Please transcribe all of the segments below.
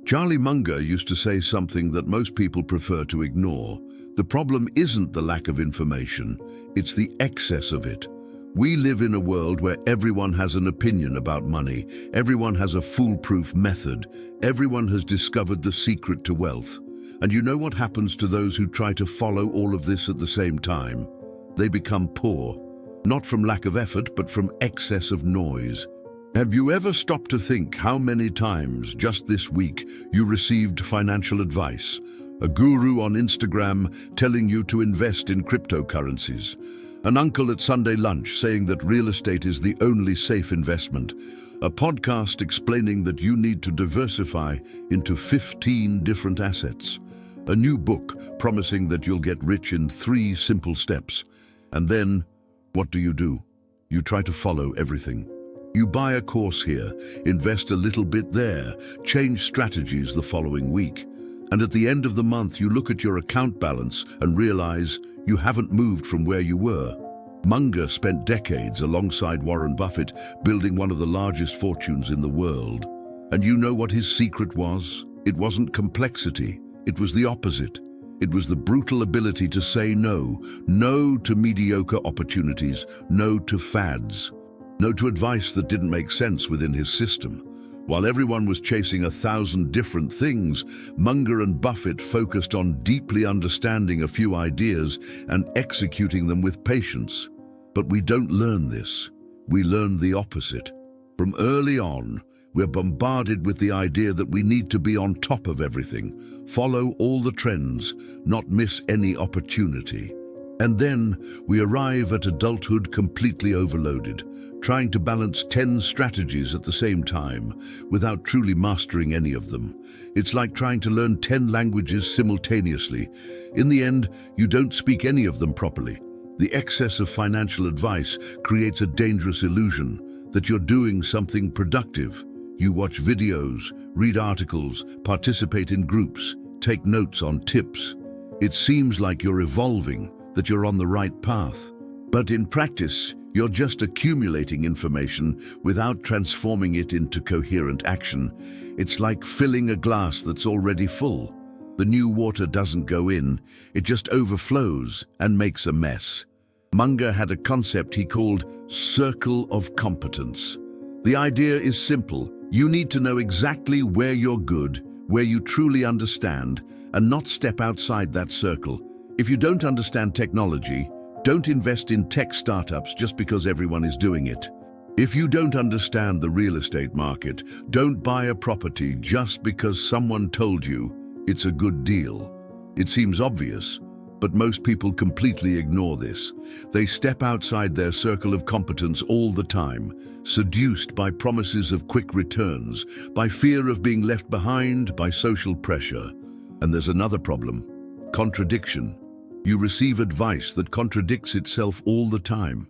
Charlie Munger used to say something that most people prefer to ignore. The problem isn't the lack of information, it's the excess of it. We live in a world where everyone has an opinion about money, everyone has a foolproof method, everyone has discovered the secret to wealth. And you know what happens to those who try to follow all of this at the same time? They become poor, not from lack of effort, but from excess of noise. Have you ever stopped to think how many times just this week you received financial advice? A guru on Instagram telling you to invest in cryptocurrencies. An uncle at Sunday lunch saying that real estate is the only safe investment. A podcast explaining that you need to diversify into 15 different assets. A new book promising that you'll get rich in 3 simple steps. And then, what do? You try to follow everything. You buy a course here, invest a little bit there, change strategies the following week. And at the end of the month, you look at your account balance and realize you haven't moved from where you were. Munger spent decades alongside Warren Buffett building one of the largest fortunes in the world. And you know what his secret was? It wasn't complexity, it was the opposite. It was the brutal ability to say no. No to mediocre opportunities, no to fads, no to advice that didn't make sense within his system. While everyone was chasing 1,000 different things, Munger and Buffett focused on deeply understanding a few ideas and executing them with patience. But we don't learn this. We learn the opposite. From early on, we're bombarded with the idea that we need to be on top of everything, follow all the trends, not miss any opportunity. And then we arrive at adulthood completely overloaded, trying to balance 10 strategies at the same time without truly mastering any of them. It's like trying to learn 10 languages simultaneously. In the end, you don't speak any of them properly. The excess of financial advice creates a dangerous illusion that you're doing something productive. You watch videos, read articles, participate in groups, take notes on tips. It seems like you're evolving, that you're on the right path. But in practice, you're just accumulating information without transforming it into coherent action. It's like filling a glass that's already full. The new water doesn't go in, it just overflows and makes a mess. Munger had a concept he called circle of competence. The idea is simple. You need to know exactly where you're good, where you truly understand, and not step outside that circle. If you don't understand technology, don't invest in tech startups just because everyone is doing it. If you don't understand the real estate market, don't buy a property just because someone told you it's a good deal. It seems obvious, but most people completely ignore this. They step outside their circle of competence all the time, seduced by promises of quick returns, by fear of being left behind, by social pressure. And there's another problem: contradiction. You receive advice that contradicts itself all the time.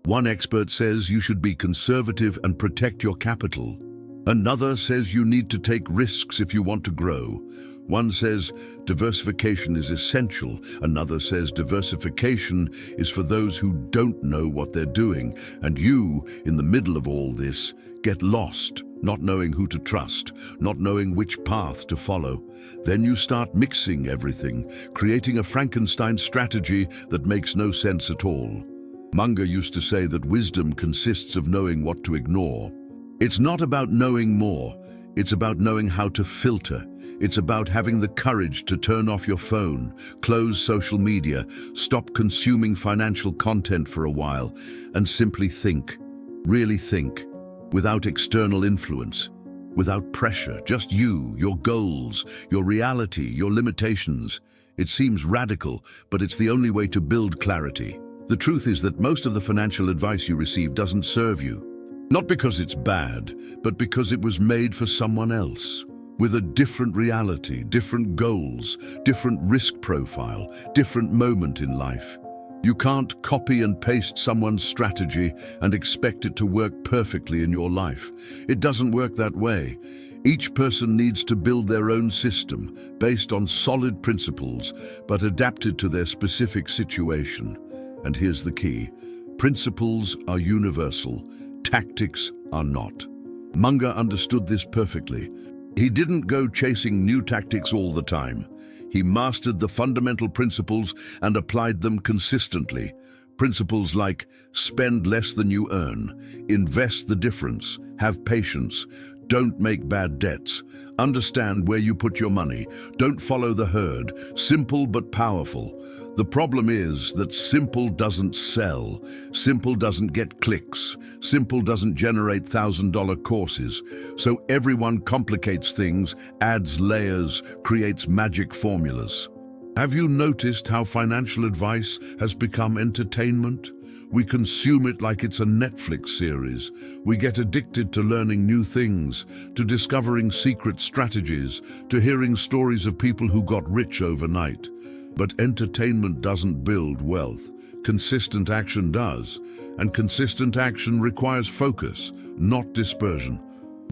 One expert says you should be conservative and protect your capital. Another says you need to take risks if you want to grow. One says diversification is essential. Another says diversification is for those who don't know what they're doing. And you, in the middle of all this, get lost, not knowing who to trust, not knowing which path to follow. Then you start mixing everything, creating a Frankenstein strategy that makes no sense at all. Munger used to say that wisdom consists of knowing what to ignore. It's not about knowing more, it's about knowing how to filter. It's about having the courage to turn off your phone, close social media, stop consuming financial content for a while, and simply think, really think, without external influence, without pressure, just you, your goals, your reality, your limitations. It seems radical, but it's the only way to build clarity. The truth is that most of the financial advice you receive doesn't serve you. Not because it's bad, but because it was made for someone else, with a different reality, different goals, different risk profile, different moment in life. You can't copy and paste someone's strategy and expect it to work perfectly in your life. It doesn't work that way. Each person needs to build their own system based on solid principles, but adapted to their specific situation. And here's the key: principles are universal, tactics are not. Munger understood this perfectly. He didn't go chasing new tactics all the time. He mastered the fundamental principles and applied them consistently. Principles like spend less than you earn, invest the difference, have patience, don't make bad debts, understand where you put your money, don't follow the herd, simple but powerful. The problem is that simple doesn't sell, simple doesn't get clicks, simple doesn't generate $1,000 courses. So everyone complicates things, adds layers, creates magic formulas. Have you noticed how financial advice has become entertainment? We consume it like it's a Netflix series. We get addicted to learning new things, to discovering secret strategies, to hearing stories of people who got rich overnight. But entertainment doesn't build wealth. Consistent action does. And consistent action requires focus, not dispersion.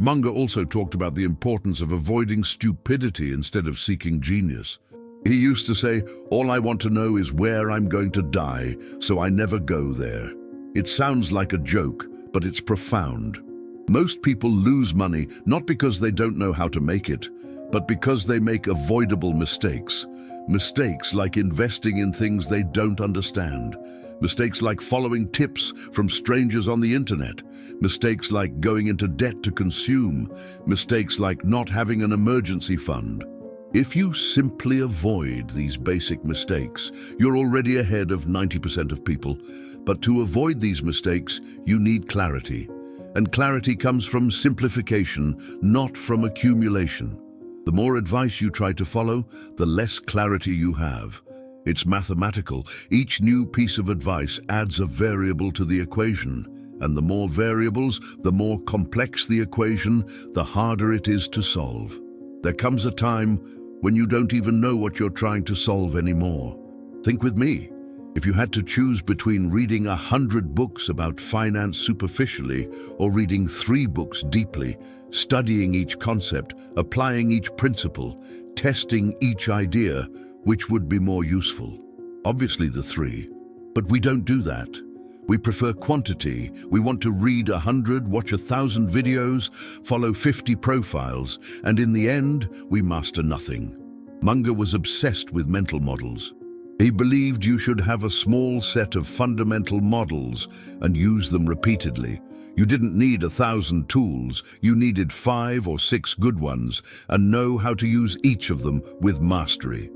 Munger also talked about the importance of avoiding stupidity instead of seeking genius. He used to say, all I want to know is where I'm going to die, so I never go there. It sounds like a joke, but it's profound. Most people lose money not because they don't know how to make it, but because they make avoidable mistakes. Mistakes like investing in things they don't understand. Mistakes like following tips from strangers on the internet. Mistakes like going into debt to consume. Mistakes like not having an emergency fund. If you simply avoid these basic mistakes, you're already ahead of 90% of people. But to avoid these mistakes, you need clarity. And clarity comes from simplification, not from accumulation. The more advice you try to follow, the less clarity you have. It's mathematical. Each new piece of advice adds a variable to the equation. And the more variables, the more complex the equation, the harder it is to solve. There comes a time when you don't even know what you're trying to solve anymore. Think with me. If you had to choose between reading 100 books about finance superficially or reading 3 books deeply, studying each concept, applying each principle, testing each idea, which would be more useful? Obviously the 3. But we don't do that. We prefer quantity. We want to read 100, watch 1,000 videos, follow 50 profiles, and in the end, we master nothing. Munger was obsessed with mental models. He believed you should have a small set of fundamental models and use them repeatedly. You didn't need 1,000 tools, you needed 5 or 6 good ones, and know how to use each of them with mastery.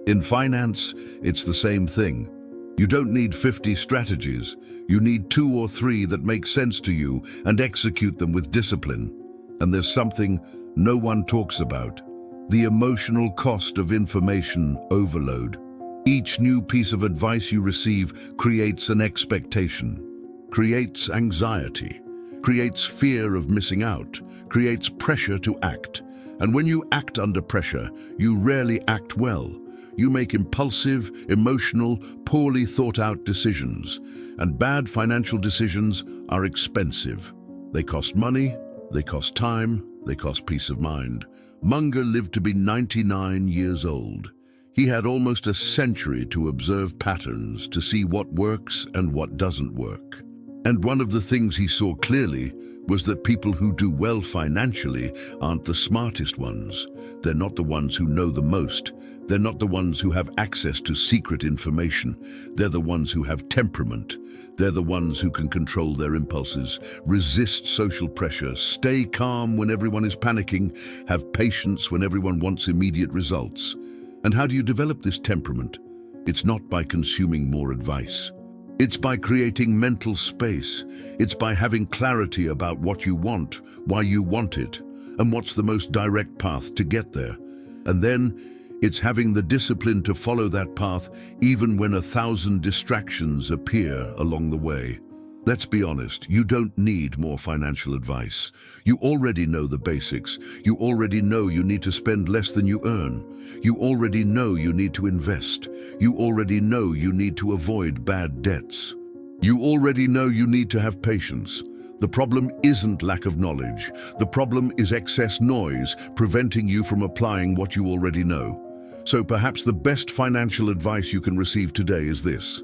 In finance, it's the same thing. You don't need 50 strategies. You need 2 or 3 that make sense to you and execute them with discipline. And there's something no one talks about: the emotional cost of information overload. Each new piece of advice you receive creates an expectation, creates anxiety, creates fear of missing out, creates pressure to act. And when you act under pressure, you rarely act well. You make impulsive, emotional, poorly thought-out decisions. And bad financial decisions are expensive. They cost money, they cost time, they cost peace of mind. Munger lived to be 99 years old. He had almost a century to observe patterns, to see what works and what doesn't work. And one of the things he saw clearly was that people who do well financially aren't the smartest ones. They're not the ones who know the most. They're not the ones who have access to secret information. They're the ones who have temperament. They're the ones who can control their impulses, resist social pressure, stay calm when everyone is panicking, have patience when everyone wants immediate results. And how do you develop this temperament? It's not by consuming more advice. It's by creating mental space. It's by having clarity about what you want, why you want it, and what's the most direct path to get there. And then it's having the discipline to follow that path even when 1,000 distractions appear along the way. Let's be honest, you don't need more financial advice. You already know the basics. You already know you need to spend less than you earn. You already know you need to invest. You already know you need to avoid bad debts. You already know you need to have patience. The problem isn't lack of knowledge. The problem is excess noise preventing you from applying what you already know. So perhaps the best financial advice you can receive today is this: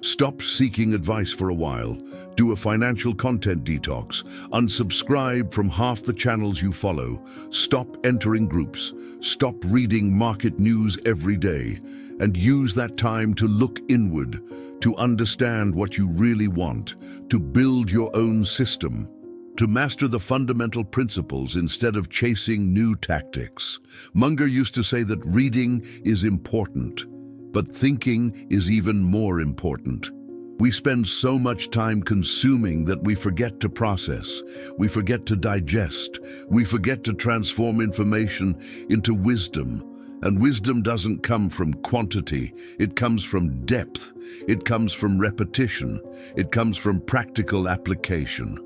Stop seeking advice for a while. Do a financial content detox. Unsubscribe from half the channels you follow. Stop entering groups. Stop reading market news every day. And use that time to look inward, to understand what you really want, to build your own system, to master the fundamental principles instead of chasing new tactics. Munger used to say that reading is important, but thinking is even more important. We spend so much time consuming that we forget to process, we forget to digest, we forget to transform information into wisdom. And wisdom doesn't come from quantity, it comes from depth, it comes from repetition, it comes from practical application.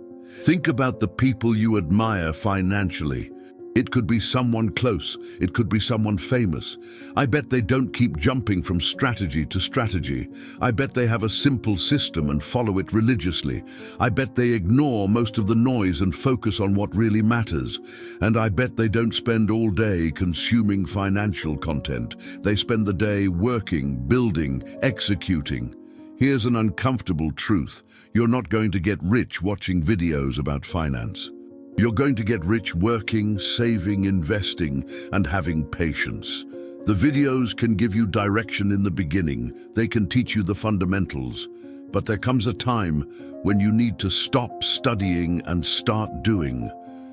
Think about the people you admire financially. It could be someone close, it could be someone famous. I bet they don't keep jumping from strategy to strategy. I bet they have a simple system and follow it religiously. I bet they ignore most of the noise and focus on what really matters. And I bet they don't spend all day consuming financial content. They spend the day working, building, executing. Here's an uncomfortable truth. You're not going to get rich watching videos about finance. You're going to get rich working, saving, investing, and having patience. The videos can give you direction in the beginning. They can teach you the fundamentals. But there comes a time when you need to stop studying and start doing.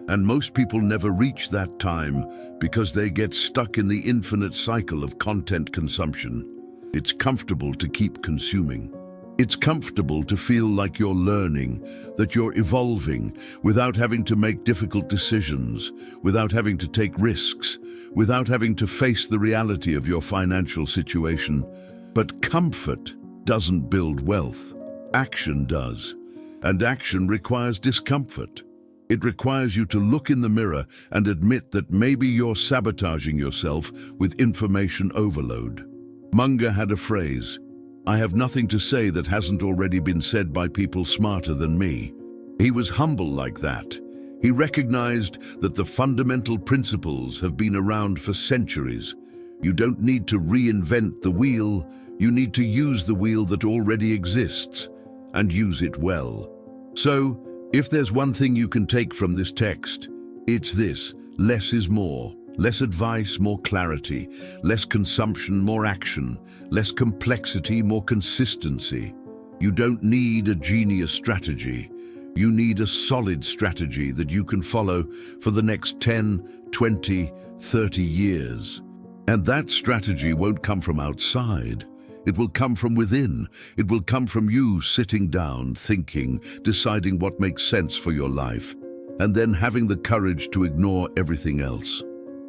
And most people never reach that time because they get stuck in the infinite cycle of content consumption. It's comfortable to keep consuming. It's comfortable to feel like you're learning, that you're evolving, without having to make difficult decisions, without having to take risks, without having to face the reality of your financial situation. But comfort doesn't build wealth. Action does. And action requires discomfort. It requires you to look in the mirror and admit that maybe you're sabotaging yourself with information overload. Munger had a phrase, "I have nothing to say that hasn't already been said by people smarter than me." He was humble like that. He recognized that the fundamental principles have been around for centuries. You don't need to reinvent the wheel, you need to use the wheel that already exists, and use it well. So, if there's one thing you can take from this text, it's this: less is more. Less advice, more clarity. Less consumption, more action. Less complexity, more consistency. You don't need a genius strategy. You need a solid strategy that you can follow for the next 10, 20, 30 years. And that strategy won't come from outside. It will come from within. It will come from you sitting down, thinking, deciding what makes sense for your life, and then having the courage to ignore everything else.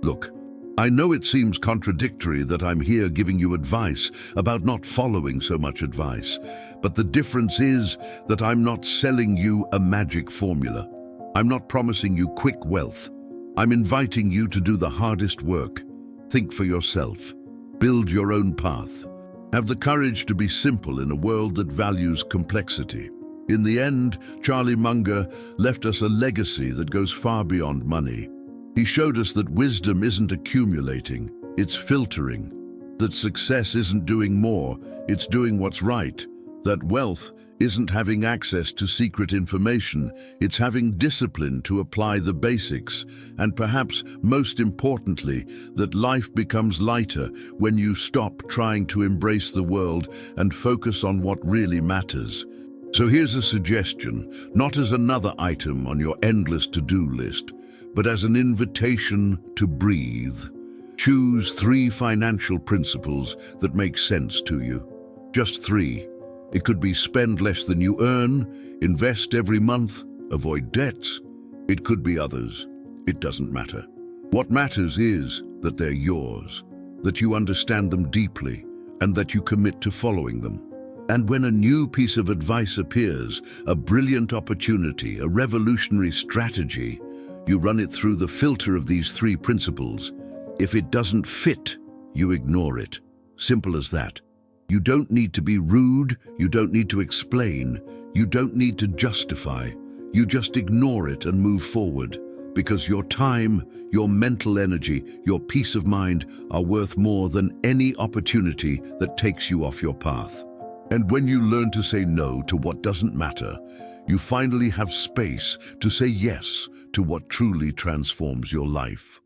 Look, I know it seems contradictory that I'm here giving you advice about not following so much advice, but the difference is that I'm not selling you a magic formula. I'm not promising you quick wealth. I'm inviting you to do the hardest work. Think for yourself. Build your own path. Have the courage to be simple in a world that values complexity. In the end, Charlie Munger left us a legacy that goes far beyond money. He showed us that wisdom isn't accumulating, it's filtering. That success isn't doing more, it's doing what's right. That wealth isn't having access to secret information, it's having discipline to apply the basics. And perhaps most importantly, that life becomes lighter when you stop trying to embrace the world and focus on what really matters. So here's a suggestion, not as another item on your endless to-do list, but as an invitation to breathe. Choose 3 financial principles that make sense to you. Just 3. It could be spend less than you earn, invest every month, avoid debts. It could be others. It doesn't matter. What matters is that they're yours, that you understand them deeply, and that you commit to following them. And when a new piece of advice appears, a brilliant opportunity, a revolutionary strategy, you run it through the filter of these 3 principles. If it doesn't fit, you ignore it. Simple as that. You don't need to be rude, you don't need to explain, you don't need to justify. You just ignore it and move forward, because your time, your mental energy, your peace of mind are worth more than any opportunity that takes you off your path. And when you learn to say no to what doesn't matter, you finally have space to say yes to what truly transforms your life.